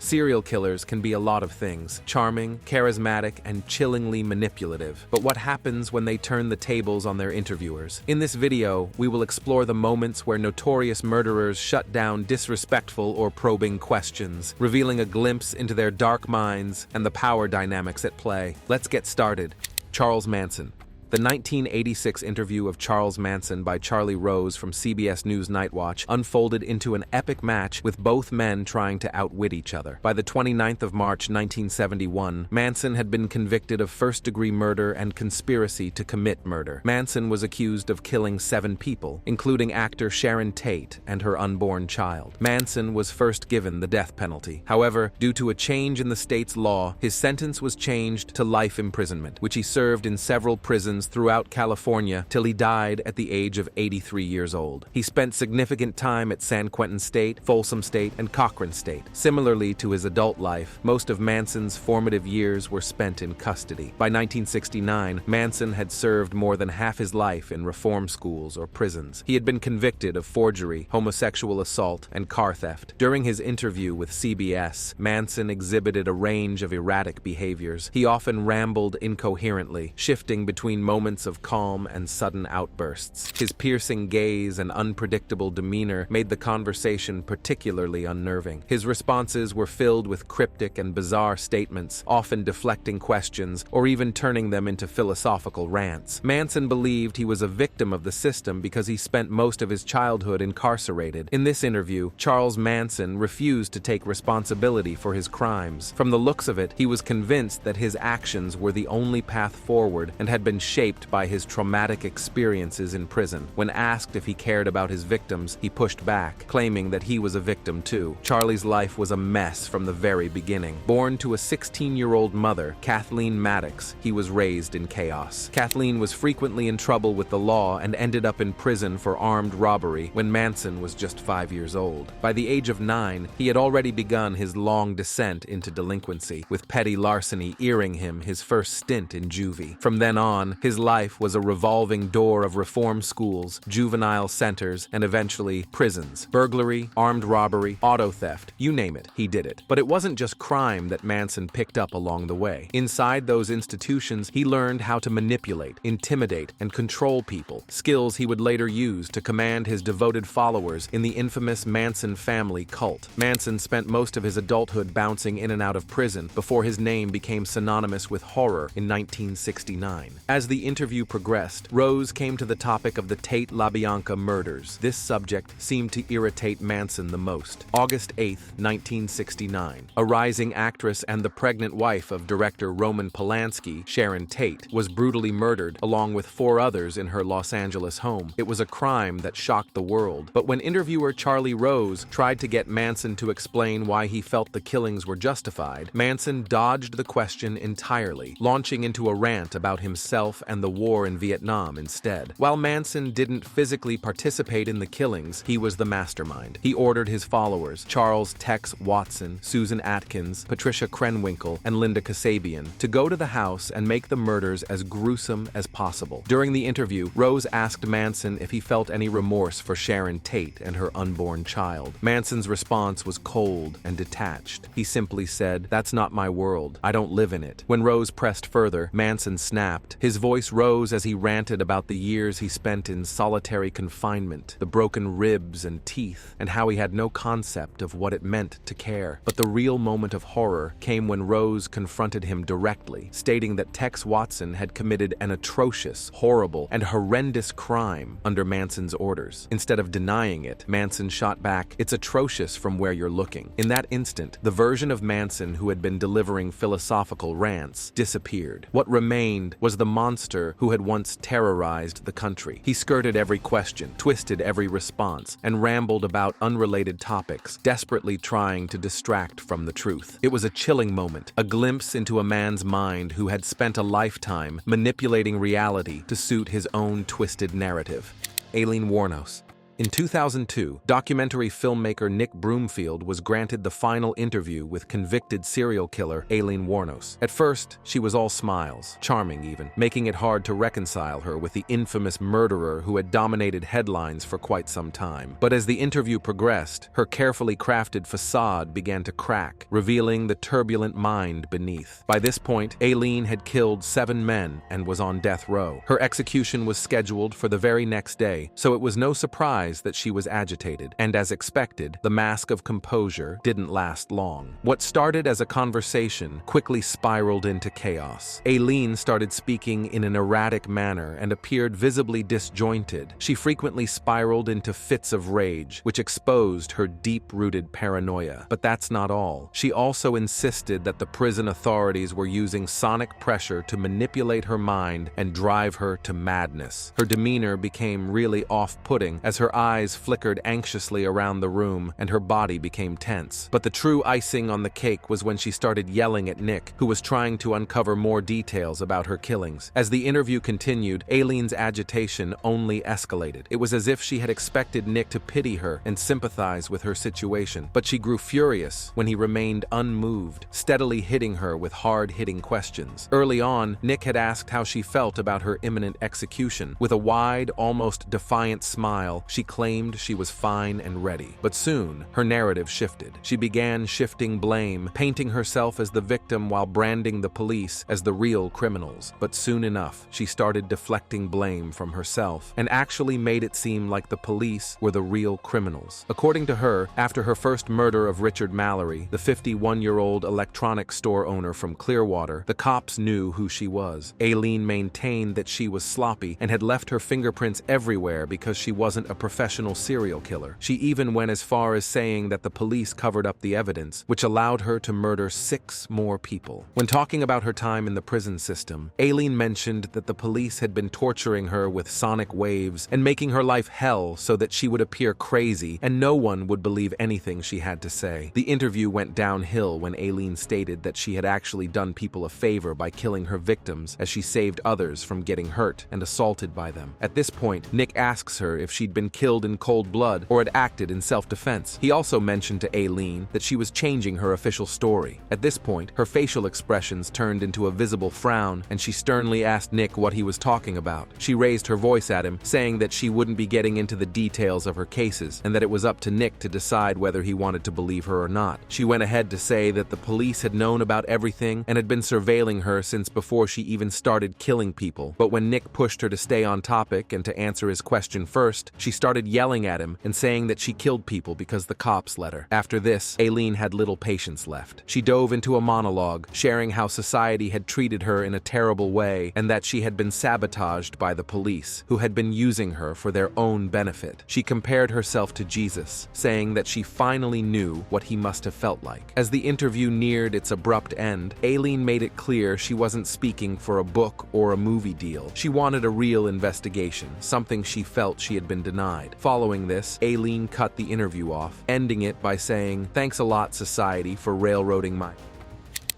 Serial killers can be a lot of things: charming, charismatic, and chillingly manipulative. But what happens when they turn the tables on their interviewers? In this video, we will explore the moments where notorious murderers shut down disrespectful or probing questions, revealing a glimpse into their dark minds and the power dynamics at play. Let's get started. Charles Manson. The 1986 interview of Charles Manson by Charlie Rose from CBS News Nightwatch unfolded into an epic match with both men trying to outwit each other. By the 29th of March 1971, Manson had been convicted of first-degree murder and conspiracy to commit murder. Manson was accused of killing 7 people, including actor Sharon Tate and her unborn child. Manson was first given the death penalty. However, due to a change in the state's law, his sentence was changed to life imprisonment, which he served in several prisons throughout California till he died at the age of 83 years old. He spent significant time at San Quentin State, Folsom State, and Cochran State. Similarly to his adult life, most of Manson's formative years were spent in custody. By 1969, Manson had served more than half his life in reform schools or prisons. He had been convicted of forgery, homosexual assault, and car theft. During his interview with CBS, Manson exhibited a range of erratic behaviors. He often rambled incoherently, shifting between moments of calm and sudden outbursts. His piercing gaze and unpredictable demeanor made the conversation particularly unnerving. His responses were filled with cryptic and bizarre statements, often deflecting questions or even turning them into philosophical rants. Manson believed he was a victim of the system because he spent most of his childhood incarcerated. In this interview, Charles Manson refused to take responsibility for his crimes. From the looks of it, he was convinced that his actions were the only path forward and had been shaped by his traumatic experiences in prison. When asked if he cared about his victims, he pushed back, claiming that he was a victim too. Charlie's life was a mess from the very beginning. Born to a 16-year-old mother, Kathleen Maddox, he was raised in chaos. Kathleen was frequently in trouble with the law and ended up in prison for armed robbery when Manson was just 5 years old. By the age of 9, he had already begun his long descent into delinquency, with petty larceny earning him his first stint in juvie. From then on, his life was a revolving door of reform schools, juvenile centers, and eventually prisons. Burglary, armed robbery, auto theft, you name it, he did it. But it wasn't just crime that Manson picked up along the way. Inside those institutions, he learned how to manipulate, intimidate, and control people, skills he would later use to command his devoted followers in the infamous Manson family cult. Manson spent most of his adulthood bouncing in and out of prison before his name became synonymous with horror in 1969. As the interview progressed, Rose came to the topic of the Tate LaBianca murders. This subject seemed to irritate Manson the most. August 8, 1969. A rising actress and the pregnant wife of director Roman Polanski, Sharon Tate, was brutally murdered along with 4 others in her Los Angeles home. It was a crime that shocked the world. But when interviewer Charlie Rose tried to get Manson to explain why he felt the killings were justified, Manson dodged the question entirely, launching into a rant about himself and the war in Vietnam instead. While Manson didn't physically participate in the killings, he was the mastermind. He ordered his followers, Charles Tex Watson, Susan Atkins, Patricia Krenwinkel, and Linda Kasabian, to go to the house and make the murders as gruesome as possible. During the interview, Rose asked Manson if he felt any remorse for Sharon Tate and her unborn child. Manson's response was cold and detached. He simply said, "That's not my world. I don't live in it." When Rose pressed further, Manson snapped. His voice rose as he ranted about the years he spent in solitary confinement, the broken ribs and teeth, and how he had no concept of what it meant to care. But the real moment of horror came when Rose confronted him directly, stating that Tex Watson had committed an atrocious, horrible, and horrendous crime under Manson's orders. Instead of denying it, Manson shot back, "It's atrocious from where you're looking." In that instant, the version of Manson who had been delivering philosophical rants disappeared. What remained was the monster who had once terrorized the country. He skirted every question, twisted every response, and rambled about unrelated topics, desperately trying to distract from the truth. It was a chilling moment, a glimpse into a man's mind who had spent a lifetime manipulating reality to suit his own twisted narrative. Aileen Wuornos. In 2002, documentary filmmaker Nick Broomfield was granted the final interview with convicted serial killer Aileen Wuornos. At first, she was all smiles, charming even, making it hard to reconcile her with the infamous murderer who had dominated headlines for quite some time. But as the interview progressed, her carefully crafted facade began to crack, revealing the turbulent mind beneath. By this point, Aileen had killed 7 men and was on death row. Her execution was scheduled for the very next day, so it was no surprise that she was agitated, and as expected, the mask of composure didn't last long. What started as a conversation quickly spiraled into chaos. Aileen started speaking in an erratic manner and appeared visibly disjointed. She frequently spiraled into fits of rage, which exposed her deep-rooted paranoia. But that's not all. She also insisted that the prison authorities were using sonic pressure to manipulate her mind and drive her to madness. Her demeanor became really off-putting as her eyes flickered anxiously around the room and her body became tense. But the true icing on the cake was when she started yelling at Nick, who was trying to uncover more details about her killings. As the interview continued, Aileen's agitation only escalated. It was as if she had expected Nick to pity her and sympathize with her situation, but she grew furious when he remained unmoved, steadily hitting her with hard-hitting questions. Early on, Nick had asked how she felt about her imminent execution. With a wide, almost defiant smile, she claimed she was fine and ready. But soon, her narrative shifted. She began shifting blame, painting herself as the victim while branding the police as the real criminals. But soon enough, she started deflecting blame from herself and actually made it seem like the police were the real criminals. According to her, after her first murder of Richard Mallory, the 51-year-old electronics store owner from Clearwater, the cops knew who she was. Aileen maintained that she was sloppy and had left her fingerprints everywhere because she wasn't a professional serial killer. She even went as far as saying that the police covered up the evidence, which allowed her to murder 6 more people. When talking about her time in the prison system, Aileen mentioned that the police had been torturing her with sonic waves and making her life hell so that she would appear crazy and no one would believe anything she had to say. The interview went downhill when Aileen stated that she had actually done people a favor by killing her victims as she saved others from getting hurt and assaulted by them. At this point, Nick asks her if she'd been killed in cold blood or had acted in self-defense. He also mentioned to Aileen that she was changing her official story. At this point, her facial expressions turned into a visible frown, and she sternly asked Nick what he was talking about. She raised her voice at him, saying that she wouldn't be getting into the details of her cases, and that it was up to Nick to decide whether he wanted to believe her or not. She went ahead to say that the police had known about everything and had been surveilling her since before she even started killing people. But when Nick pushed her to stay on topic and to answer his question first, she started yelling at him and saying that she killed people because the cops let her. After this, Aileen had little patience left. She dove into a monologue, sharing how society had treated her in a terrible way and that she had been sabotaged by the police, who had been using her for their own benefit. She compared herself to Jesus, saying that she finally knew what he must have felt like. As the interview neared its abrupt end, Aileen made it clear she wasn't speaking for a book or a movie deal. She wanted a real investigation, something she felt she had been denied. Following this, Aileen cut the interview off, ending it by saying, "Thanks a lot, society, for railroading my..."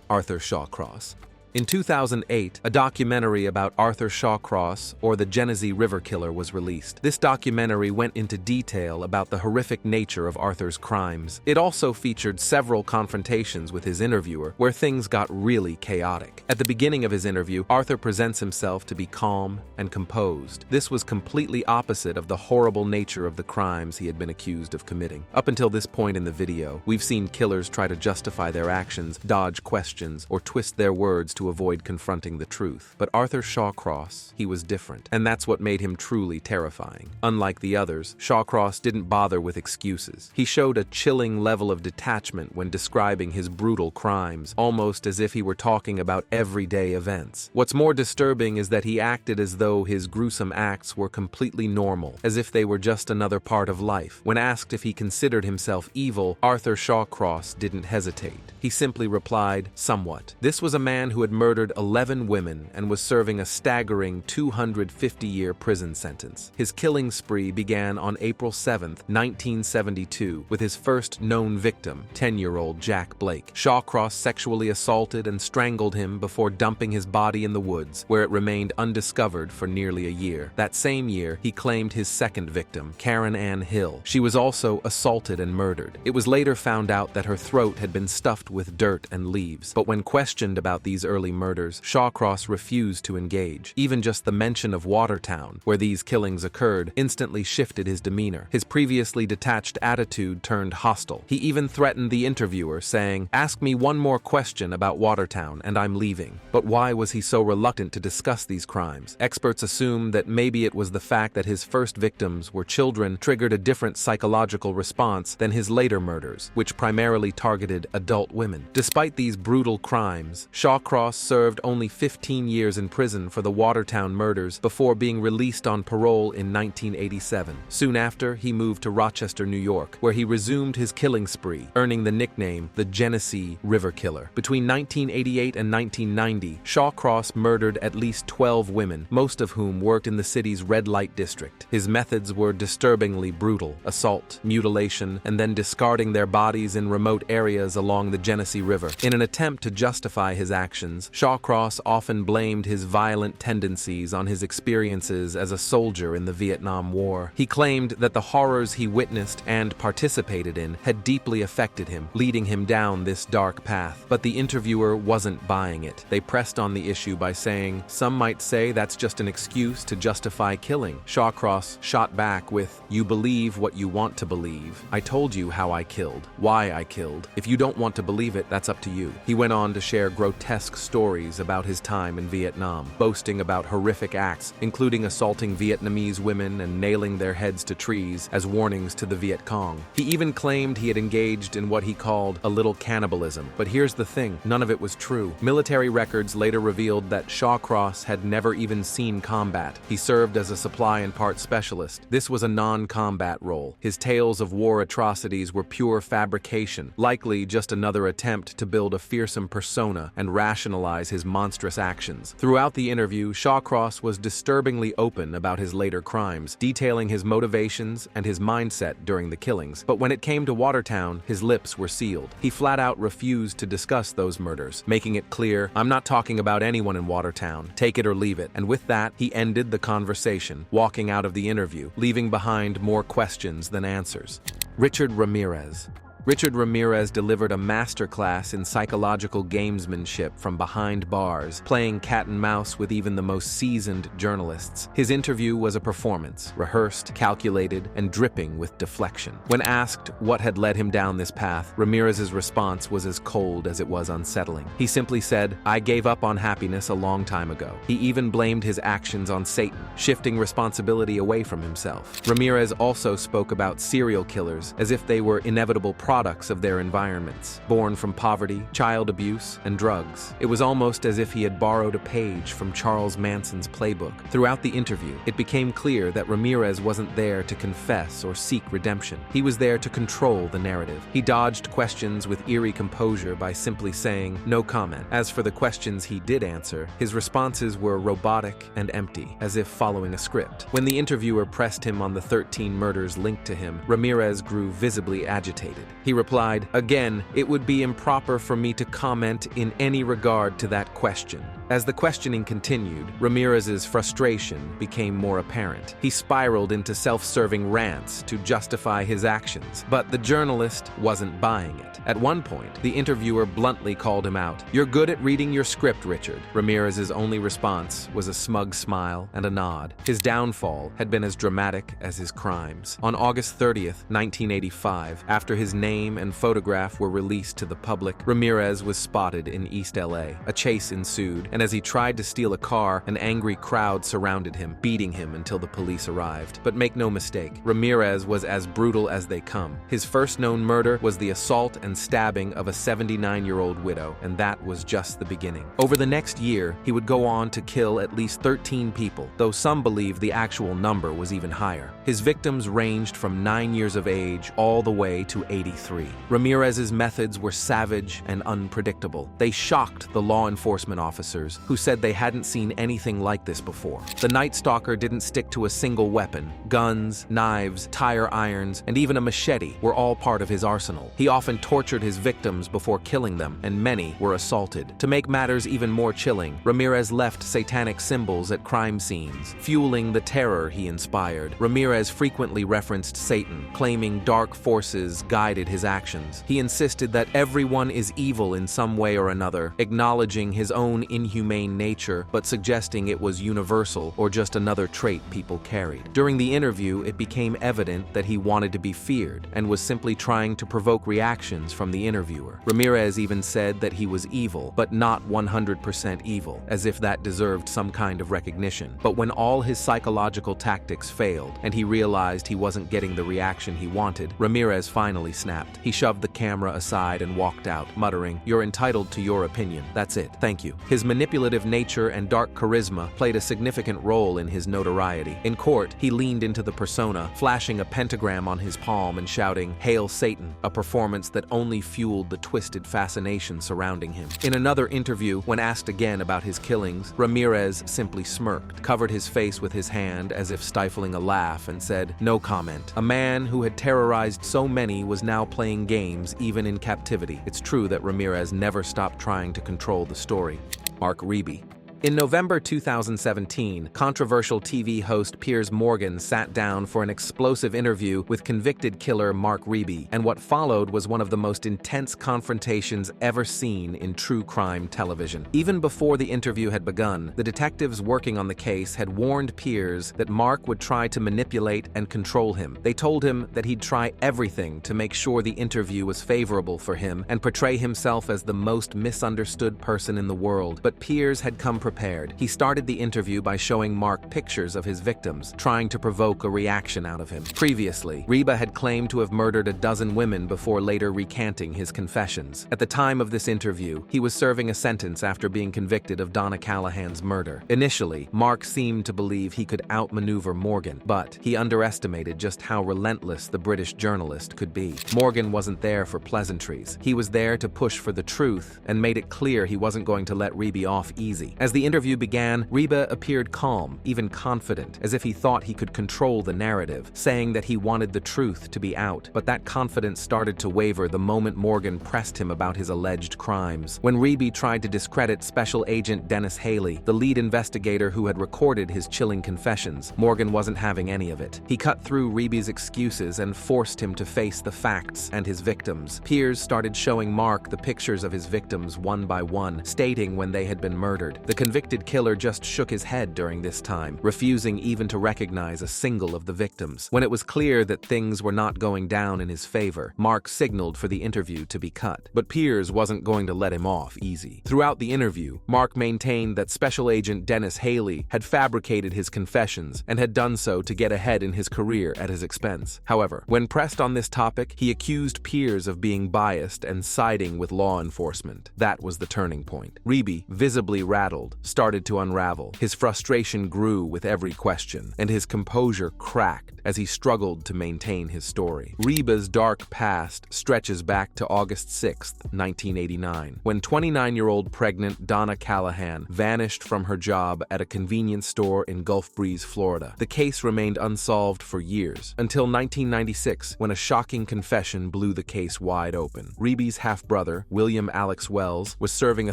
Arthur Shawcross. In 2008, a documentary about Arthur Shawcross, or the Genesee River Killer, was released. This documentary went into detail about the horrific nature of Arthur's crimes. It also featured several confrontations with his interviewer, where things got really chaotic. At the beginning of his interview, Arthur presents himself to be calm and composed. This was completely opposite of the horrible nature of the crimes he had been accused of committing. Up until this point in the video, we've seen killers try to justify their actions, dodge questions, or twist their words to avoid confronting the truth. But Arthur Shawcross, he was different, and that's what made him truly terrifying. Unlike the others, Shawcross didn't bother with excuses. He showed a chilling level of detachment when describing his brutal crimes, almost as if he were talking about everyday events. What's more disturbing is that he acted as though his gruesome acts were completely normal, as if they were just another part of life. When asked if he considered himself evil, Arthur Shawcross didn't hesitate. He simply replied, "Somewhat." This was a man who had murdered 11 women and was serving a staggering 250-year prison sentence. His killing spree began on April 7, 1972, with his first known victim, 10-year-old Jack Blake. Shawcross sexually assaulted and strangled him before dumping his body in the woods, where it remained undiscovered for nearly a year. That same year, he claimed his second victim, Karen Ann Hill. She was also assaulted and murdered. It was later found out that her throat had been stuffed with dirt and leaves, but when questioned about these early murders, Shawcross refused to engage. Even just the mention of Watertown, where these killings occurred, instantly shifted his demeanor. His previously detached attitude turned hostile. He even threatened the interviewer, saying, "Ask me one more question about Watertown and I'm leaving." But why was he so reluctant to discuss these crimes? Experts assume that maybe it was the fact that his first victims were children triggered a different psychological response than his later murders, which primarily targeted adult women. Despite these brutal crimes, Shawcross served only 15 years in prison for the Watertown murders before being released on parole in 1987. Soon after, he moved to Rochester, New York, where he resumed his killing spree, earning the nickname the Genesee River Killer. Between 1988 and 1990, Shawcross murdered at least 12 women, most of whom worked in the city's red light district. His methods were disturbingly brutal: assault, mutilation, and then discarding their bodies in remote areas along the Genesee River. In an attempt to justify his actions, Shawcross often blamed his violent tendencies on his experiences as a soldier in the Vietnam War. He claimed that the horrors he witnessed and participated in had deeply affected him, leading him down this dark path. But the interviewer wasn't buying it. They pressed on the issue by saying, "Some might say that's just an excuse to justify killing." Shawcross shot back with, "You believe what you want to believe. I told you how I killed, why I killed. If you don't want to believe it, that's up to you." He went on to share grotesque stories about his time in Vietnam, boasting about horrific acts, including assaulting Vietnamese women and nailing their heads to trees as warnings to the Viet Cong. He even claimed he had engaged in what he called a little cannibalism. But here's the thing, none of it was true. Military records later revealed that Shawcross had never even seen combat. He served as a supply and parts specialist. This was a non-combat role. His tales of war atrocities were pure fabrication, likely just another attempt to build a fearsome persona and rationalize his monstrous actions. Throughout the interview, Shawcross was disturbingly open about his later crimes, detailing his motivations and his mindset during the killings. But when it came to Watertown, his lips were sealed. He flat out refused to discuss those murders, making it clear, "I'm not talking about anyone in Watertown. Take it or leave it." And with that, he ended the conversation, walking out of the interview, leaving behind more questions than answers. Richard Ramirez. Richard Ramirez delivered a masterclass in psychological gamesmanship from behind bars, playing cat and mouse with even the most seasoned journalists. His interview was a performance, rehearsed, calculated, and dripping with deflection. When asked what had led him down this path, Ramirez's response was as cold as it was unsettling. He simply said, "I gave up on happiness a long time ago." He even blamed his actions on Satan, shifting responsibility away from himself. Ramirez also spoke about serial killers as if they were inevitable products of their environments, born from poverty, child abuse, and drugs. It was almost as if he had borrowed a page from Charles Manson's playbook. Throughout the interview, it became clear that Ramirez wasn't there to confess or seek redemption. He was there to control the narrative. He dodged questions with eerie composure by simply saying, "No comment." As for the questions he did answer, his responses were robotic and empty, as if following a script. When the interviewer pressed him on the 13 murders linked to him, Ramirez grew visibly agitated. He replied, "Again, it would be improper for me to comment in any regard to that question." As the questioning continued, Ramirez's frustration became more apparent. He spiraled into self-serving rants to justify his actions, but the journalist wasn't buying it. At one point, the interviewer bluntly called him out. "You're good at reading your script, Richard." Ramirez's only response was a smug smile and a nod. His downfall had been as dramatic as his crimes. On August 30th, 1985, after his name and photograph were released to the public, Ramirez was spotted in East LA. A chase ensued, and as he tried to steal a car, an angry crowd surrounded him, beating him until the police arrived. But make no mistake, Ramirez was as brutal as they come. His first known murder was the assault and stabbing of a 79-year-old widow, and that was just the beginning. Over the next year, he would go on to kill at least 13 people, though some believe the actual number was even higher. His victims ranged from 9 years of age all the way to 83. Ramirez's methods were savage and unpredictable. They shocked the law enforcement officers, who said they hadn't seen anything like this before. The Night Stalker didn't stick to a single weapon. Guns, knives, tire irons, and even a machete were all part of his arsenal. He often tortured his victims before killing them, and many were assaulted. To make matters even more chilling, Ramirez left satanic symbols at crime scenes, fueling the terror he inspired. Ramirez frequently referenced Satan, claiming dark forces guided his actions. He insisted that everyone is evil in some way or another, acknowledging his own inhumane nature, but suggesting it was universal or just another trait people carried. During the interview, it became evident that he wanted to be feared and was simply trying to provoke reactions from the interviewer. Ramirez even said that he was evil, but not 100% evil, as if that deserved some kind of recognition. But when all his psychological tactics failed and he realized he wasn't getting the reaction he wanted, Ramirez finally snapped. He shoved the camera aside and walked out, muttering, "You're entitled to your opinion. That's it. Thank you." His manipulative nature and dark charisma played a significant role in his notoriety. In court, he leaned into the persona, flashing a pentagram on his palm and shouting, "Hail Satan," a performance that only fueled the twisted fascination surrounding him. In another interview, when asked again about his killings, Ramirez simply smirked, covered his face with his hand as if stifling a laugh, and said, "No comment." A man who had terrorized so many was now playing games even in captivity. It's true that Ramirez never stopped trying to control the story. Mark Reeby. In November 2017, controversial TV host Piers Morgan sat down for an explosive interview with convicted killer Mark Reeby, and what followed was one of the most intense confrontations ever seen in true crime television. Even before the interview had begun, the detectives working on the case had warned Piers that Mark would try to manipulate and control him. They told him that he'd try everything to make sure the interview was favorable for him and portray himself as the most misunderstood person in the world. But Piers had come prepared. He started the interview by showing Mark pictures of his victims, trying to provoke a reaction out of him. Previously, Reeby had claimed to have murdered a dozen women before later recanting his confessions. At the time of this interview, he was serving a sentence after being convicted of Donna Callahan's murder. Initially, Mark seemed to believe he could outmaneuver Morgan, but he underestimated just how relentless the British journalist could be. Morgan wasn't there for pleasantries. He was there to push for the truth and made it clear he wasn't going to let Reeby off easy. As the interview began, Reeby appeared calm, even confident, as if he thought he could control the narrative, saying that he wanted the truth to be out. But that confidence started to waver the moment Morgan pressed him about his alleged crimes. When Reeby tried to discredit Special Agent Dennis Haley, the lead investigator who had recorded his chilling confessions, Morgan wasn't having any of it. He cut through Reeby's excuses and forced him to face the facts and his victims. Piers started showing Mark the pictures of his victims one by one, stating when they had been murdered. The convicted killer just shook his head during this time, refusing even to recognize a single of the victims. When it was clear that things were not going down in his favor, Mark signaled for the interview to be cut. But Piers wasn't going to let him off easy. Throughout the interview, Mark maintained that Special Agent Dennis Haley had fabricated his confessions and had done so to get ahead in his career at his expense. However, when pressed on this topic, he accused Piers of being biased and siding with law enforcement. That was the turning point. Reeby, visibly rattled, started to unravel. His frustration grew with every question, and his composure cracked as he struggled to maintain his story. Reeby's dark past stretches back to August 6, 1989, when 29-year-old pregnant Donna Callahan vanished from her job at a convenience store in Gulf Breeze, Florida. The case remained unsolved for years, until 1996, when a shocking confession blew the case wide open. Reeby's half-brother, William Alex Wells, was serving a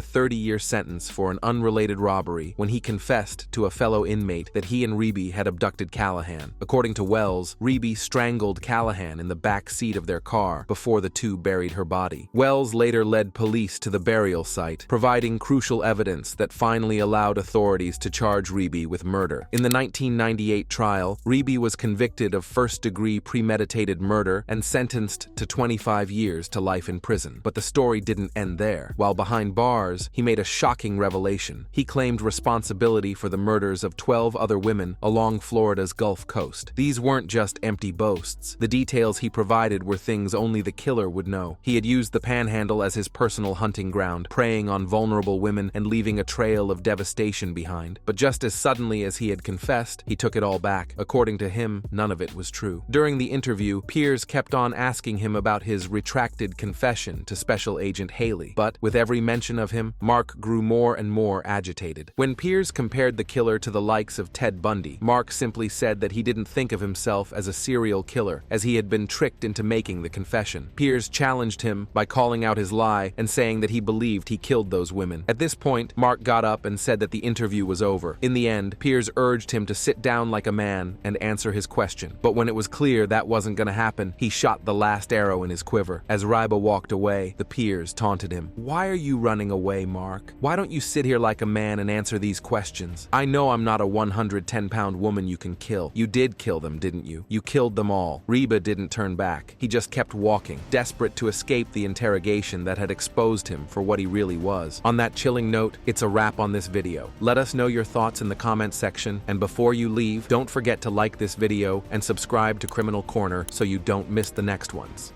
30-year sentence for an unrelated robbery when he confessed to a fellow inmate that he and Reeby had abducted Callahan. According to Wells, Reeby strangled Callahan in the back seat of their car before the two buried her body. Wells later led police to the burial site, providing crucial evidence that finally allowed authorities to charge Reeby with murder. In the 1998 trial, Reeby was convicted of first-degree premeditated murder and sentenced to 25 years to life in prison. But the story didn't end there. While behind bars, he made a shocking revelation. He He claimed responsibility for the murders of 12 other women along Florida's Gulf Coast. These weren't just empty boasts. The details he provided were things only the killer would know. He had used the Panhandle as his personal hunting ground, preying on vulnerable women and leaving a trail of devastation behind. But just as suddenly as he had confessed, he took it all back. According to him, none of it was true. During the interview, Piers kept on asking him about his retracted confession to Special Agent Haley, but with every mention of him, Mark grew more and more agitated. When Piers compared the killer to the likes of Ted Bundy, Mark simply said that he didn't think of himself as a serial killer, as he had been tricked into making the confession. Piers challenged him by calling out his lie and saying that he believed he killed those women. At this point, Mark got up and said that the interview was over. In the end, Piers urged him to sit down like a man and answer his question. But when it was clear that wasn't going to happen, he shot the last arrow in his quiver. As Ryba walked away, the Piers taunted him. "Why are you running away, Mark? Why don't you sit here like a man and answer these questions? I know I'm not a 110-pound woman you can kill. You did kill them, didn't you? You killed them all." Ryba didn't turn back. He just kept walking, desperate to escape the interrogation that had exposed him for what he really was. On that chilling note, it's a wrap on this video. Let us know your thoughts in the comments section, and before you leave, don't forget to like this video and subscribe to Criminal Corner so you don't miss the next ones.